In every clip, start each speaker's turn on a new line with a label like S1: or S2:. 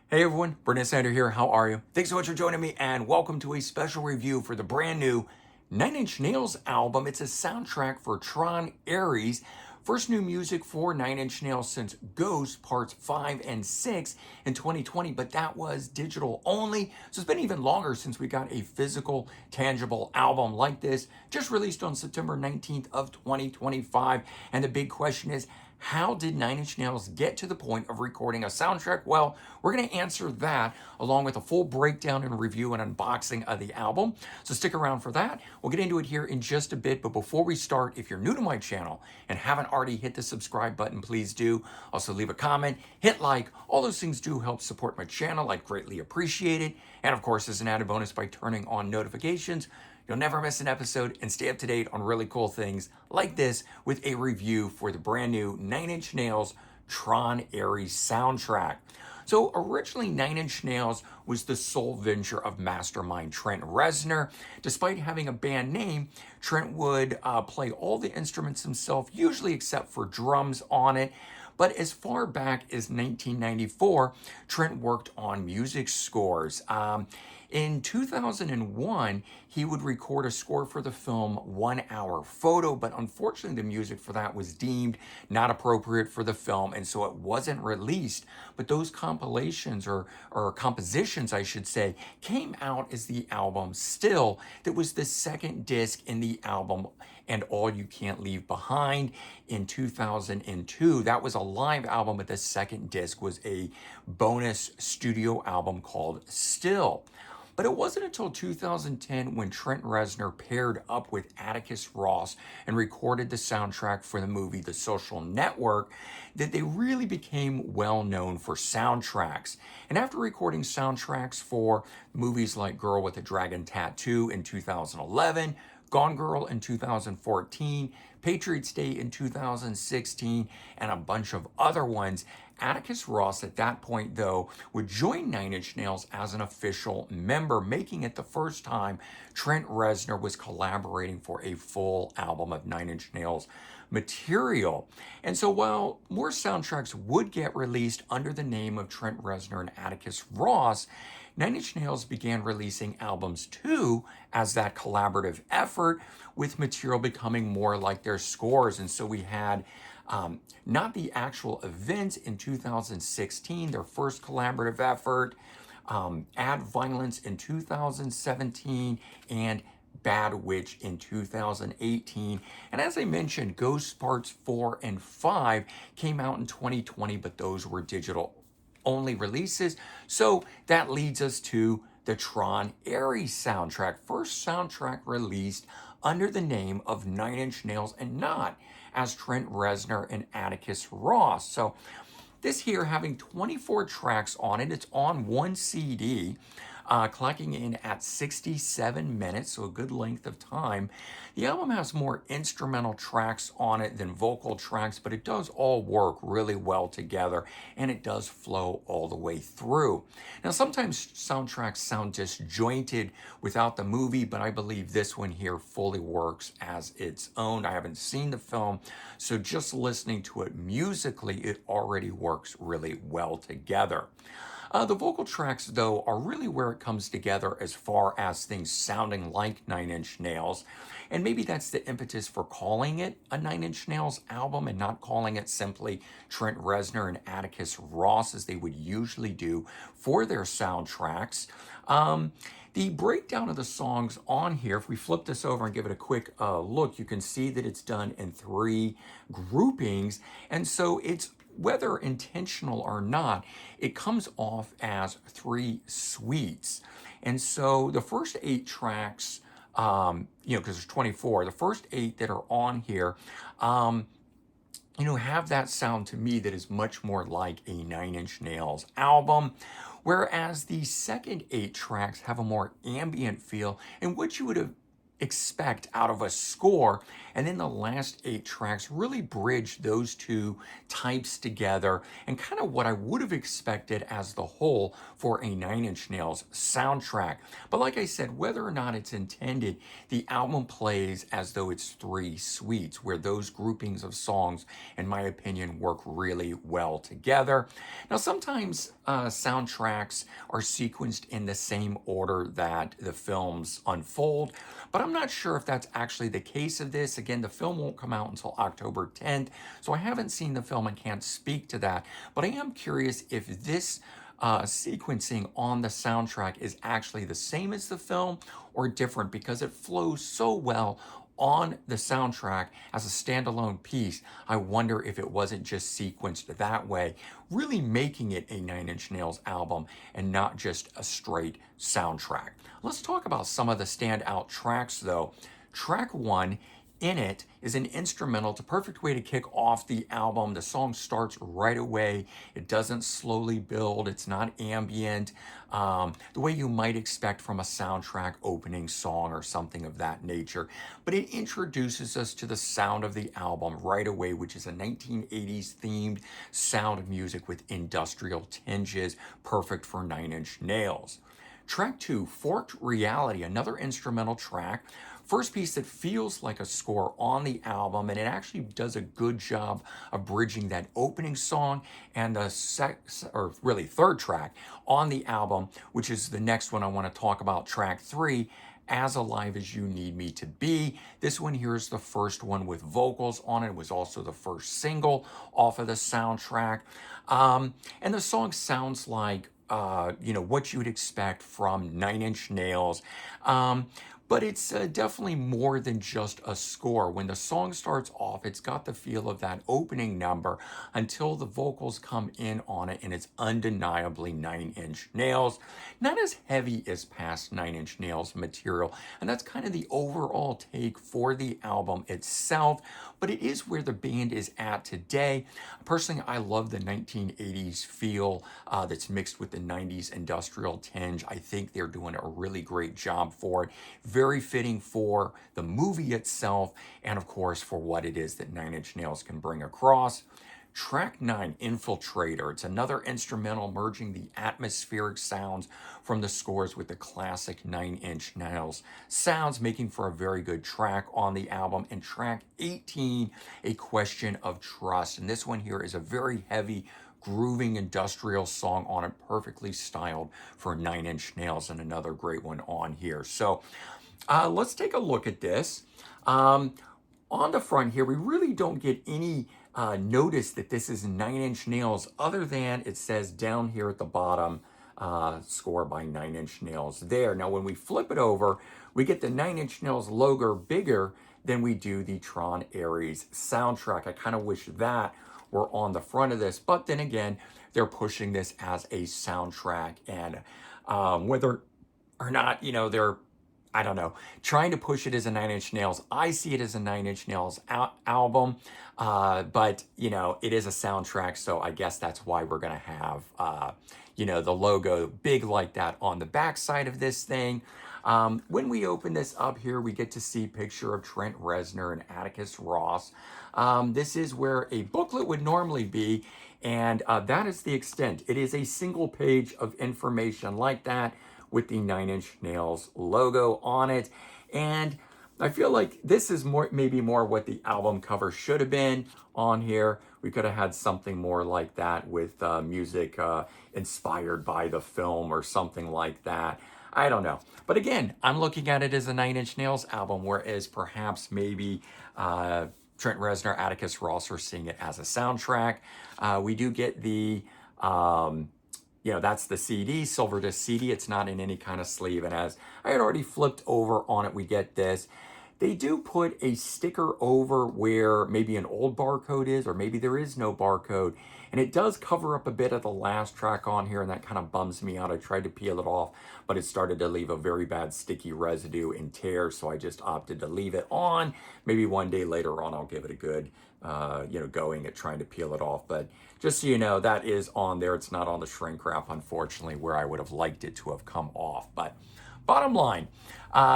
S1: Hey everyone, Brendan Sander here. How are you? Thanks so much for joining me and welcome to a special review for the brand new Nine Inch Nails album. It's a soundtrack for Tron Ares. First new music for Nine Inch Nails since Ghost Parts 5 and 6 in 2020, but that was digital only. So it's been even longer since we got a physical, tangible album like this, just released on September 19th of 2025. And the big question is, how did Nine Inch Nails get to the point of recording a soundtrack? Well, we're going to answer that along with a full breakdown and review and unboxing of the album. So stick around for that. We'll get into it here in just a bit. But before we start, if you're new to my channel and haven't already hit the subscribe button, please do. Also leave a comment, hit like. All those things do help support my channel. I'd greatly appreciate it. And of course, as an added bonus, by turning on notifications, you'll never miss an episode and stay up to date on really cool things like this with a review for the brand new Nine Inch Nails Tron Ares soundtrack. So originally Nine Inch Nails was the sole venture of mastermind Trent Reznor. Despite having a band name, Trent would play all the instruments himself, usually except for drums on it. But as far back as 1994, Trent worked on music scores. In 2001, he would record a score for the film 1 Hour Photo, but unfortunately the music for that was deemed not appropriate for the film, and so it wasn't released. But those compilations, or compositions, I should say, came out as the album Still. That was the second disc in the album, and All You Can't Leave Behind in 2002. That was a live album, but the second disc was a bonus studio album called Still. But it wasn't until 2010 when Trent Reznor paired up with Atticus Ross and recorded the soundtrack for the movie The Social Network that they really became well known for soundtracks. And after recording soundtracks for movies like Girl with a Dragon Tattoo in 2011, Gone Girl in 2014, Patriots Day in 2016, and a bunch of other ones, Atticus Ross at that point, though, would join Nine Inch Nails as an official member, making it the first time Trent Reznor was collaborating for a full album of Nine Inch Nails material. And so while more soundtracks would get released under the name of Trent Reznor and Atticus Ross, Nine Inch Nails began releasing albums too as that collaborative effort, with material becoming more like their scores. And so we had not the actual event in 2016, their first collaborative effort, Ad Violence in 2017, and Bad Witch in 2018. And as I mentioned, Ghost Parts 4 and 5 came out in 2020, but those were digital only releases. So that leads us to the Tron Ares soundtrack, first soundtrack released under the name of Nine Inch Nails and not as Trent Reznor and Atticus Ross. So this here having 24 tracks on it, it's on one CD, clocking in at 67 minutes, so a good length of time. The album has more instrumental tracks on it than vocal tracks, but it does all work really well together, and it does flow all the way through. Now, sometimes soundtracks sound disjointed without the movie, but I believe this one here fully works as its own. I haven't seen the film, so just listening to it musically, it already works really well together. The vocal tracks, though, are really where it comes together as far as things sounding like Nine Inch Nails. And maybe that's the impetus for calling it a Nine Inch Nails album and not calling it simply Trent Reznor and Atticus Ross as they would usually do for their soundtracks. The breakdown of the songs on here, if we flip this over and give it a quick look, you can see that it's done in 3 groupings. And so it's, whether intentional or not, it comes off as 3 suites. And so the first 8 tracks, because there's 24, the first 8 that are on here, have that sound to me that is much more like a Nine Inch Nails album, whereas the second 8 tracks have a more ambient feel, and what you would have expect out of a score. And then the last 8 tracks really bridge those two types together and kind of what I would have expected as the whole for a Nine Inch Nails soundtrack. But like I said, whether or not it's intended, the album plays as though it's 3 suites, where those groupings of songs, in my opinion, work really well together. Now, sometimes soundtracks are sequenced in the same order that the films unfold, but I'm not sure if that's actually the case of this. Again, the film won't come out until October 10th, so I haven't seen the film and can't speak to that. But I am curious if this sequencing on the soundtrack is actually the same as the film or different, because it flows so well on the soundtrack as a standalone piece. I wonder if it wasn't just sequenced that way, really making it a Nine Inch Nails album and not just a straight soundtrack. Let's talk about some of the standout tracks though. Track 1, In It, is an instrumental. It's a perfect way to kick off the album. The song starts right away. It doesn't slowly build. It's not ambient, the way you might expect from a soundtrack opening song or something of that nature. But it introduces us to the sound of the album right away, which is a 1980s themed sound of music with industrial tinges, perfect for Nine Inch Nails. Track 2, Forked Reality, another instrumental track. First piece that feels like a score on the album, and it actually does a good job of bridging that opening song and the third track on the album, which is the next one I want to talk about, track 3, As Alive as You Need Me to Be. This one here is the first one with vocals on it. It was also the first single off of the soundtrack. And the song sounds like what you would expect from Nine Inch Nails. But it's definitely more than just a score. When the song starts off, it's got the feel of that opening number until the vocals come in on it, and it's undeniably Nine Inch Nails. Not as heavy as past Nine Inch Nails material, and that's kind of the overall take for the album itself, but it is where the band is at today. Personally, I love the 1980s feel that's mixed with the 90s industrial tinge. I think they're doing a really great job for it. Very fitting for the movie itself, and of course for what it is that Nine Inch Nails can bring across. Track 9, Infiltrator. It's another instrumental merging the atmospheric sounds from the scores with the classic Nine Inch Nails sounds, making for a very good track on the album. And track 18, A Question of Trust. And this one here is a very heavy, grooving industrial song on it, perfectly styled for Nine Inch Nails, and another great one on here. So let's take a look at this. On the front here, we really don't get any notice that this is Nine Inch Nails, other than it says down here at the bottom, score by Nine Inch Nails there. Now, when we flip it over, we get the Nine Inch Nails logo bigger than we do the Tron Ares soundtrack. I kind of wish that were on the front of this, but then again, they're pushing this as a soundtrack, and whether or not, they're, I don't know, trying to push it as a Nine Inch Nails. I see it as a Nine Inch Nails album, but, it is a soundtrack, so I guess that's why we're going to have, the logo big like that on the back side of this thing. When we open this up here, we get to see a picture of Trent Reznor and Atticus Ross. This is where a booklet would normally be, and that is the extent. It is a single page of information like that with the Nine Inch Nails logo on it. And I feel like this is maybe more what the album cover should have been on here. We could have had something more like that with music inspired by the film or something like that. I don't know. But again, I'm looking at it as a Nine Inch Nails album, whereas perhaps maybe Trent Reznor, Atticus Ross are seeing it as a soundtrack. We do get the that's the CD, silver disc CD. It's not in any kind of sleeve. And as I had already flipped over on it, we get this. They do put a sticker over where maybe an old barcode is, or maybe there is no barcode. And it does cover up a bit of the last track on here, and that kind of bums me out. I tried to peel it off, but it started to leave a very bad sticky residue and tear, so I just opted to leave it on. Maybe one day later on, I'll give it a good, going at trying to peel it off. But just so you know, that is on there. It's not on the shrink wrap, unfortunately, where I would have liked it to have come off. But Bottom line,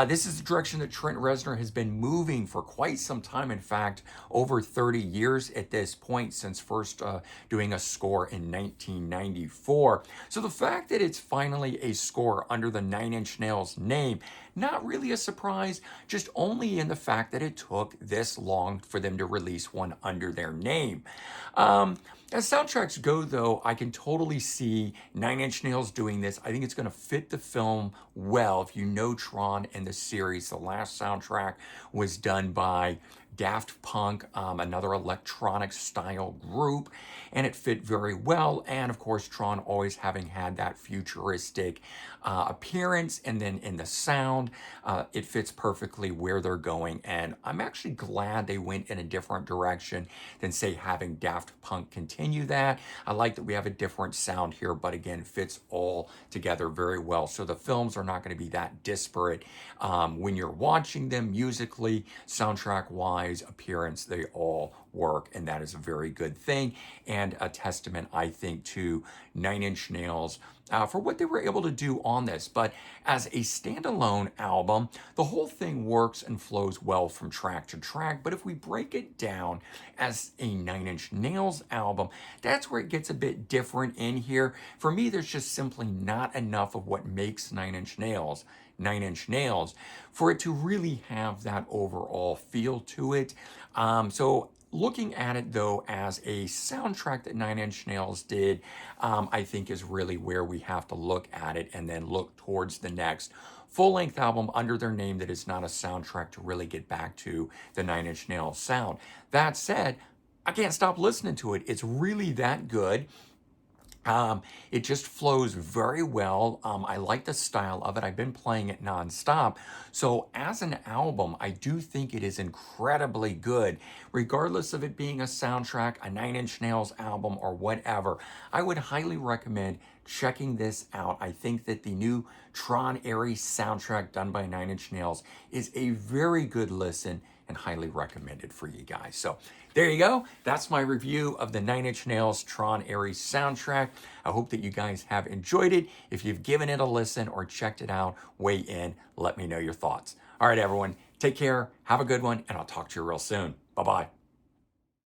S1: this is the direction that Trent Reznor has been moving for quite some time. In fact, over 30 years at this point, since first doing a score in 1994. So the fact that it's finally a score under the Nine Inch Nails name, not really a surprise, just only in the fact that it took this long for them to release one under their name. As soundtracks go, though, I can totally see Nine Inch Nails doing this. I think it's going to fit the film well. If you know Tron and the series, the last soundtrack was done by Daft Punk, another electronic style group, and it fit very well. And of course, Tron always having had that futuristic appearance, and then in the sound, it fits perfectly where they're going. And I'm actually glad they went in a different direction than, say, having Daft Punk continue that. I like that we have a different sound here, but again, fits all together very well. So the films are not going to be that disparate when you're watching them musically, soundtrack wise, appearance, they all work, and that is a very good thing and a testament, I think, to Nine Inch Nails for what they were able to do on this. But as a standalone album, the whole thing works and flows well from track to track. But if we break it down as a Nine Inch Nails album, that's where it gets a bit different in here. For me, there's just simply not enough of what makes Nine Inch Nails for it to really have that overall feel to it. So looking at it, though, as a soundtrack that Nine Inch Nails did, I think is really where we have to look at it and then look towards the next full-length album under their name that is not a soundtrack to really get back to the Nine Inch Nails sound. That said, I can't stop listening to it. It's really that good. It just flows very well. I like the style of it. I've been playing it nonstop. So as an album, I do think it is incredibly good. Regardless of it being a soundtrack, a Nine Inch Nails album, or whatever, I would highly recommend checking this out. I think that the new Tron Ares soundtrack done by Nine Inch Nails is a very good listen and highly recommended for you guys. So there you go. That's my review of the Nine Inch Nails Tron Ares soundtrack. I hope that you guys have enjoyed it. If you've given it a listen or checked it out, weigh in. Let me know your thoughts. All right, everyone. Take care. Have a good one, and I'll talk to you real soon. Bye-bye.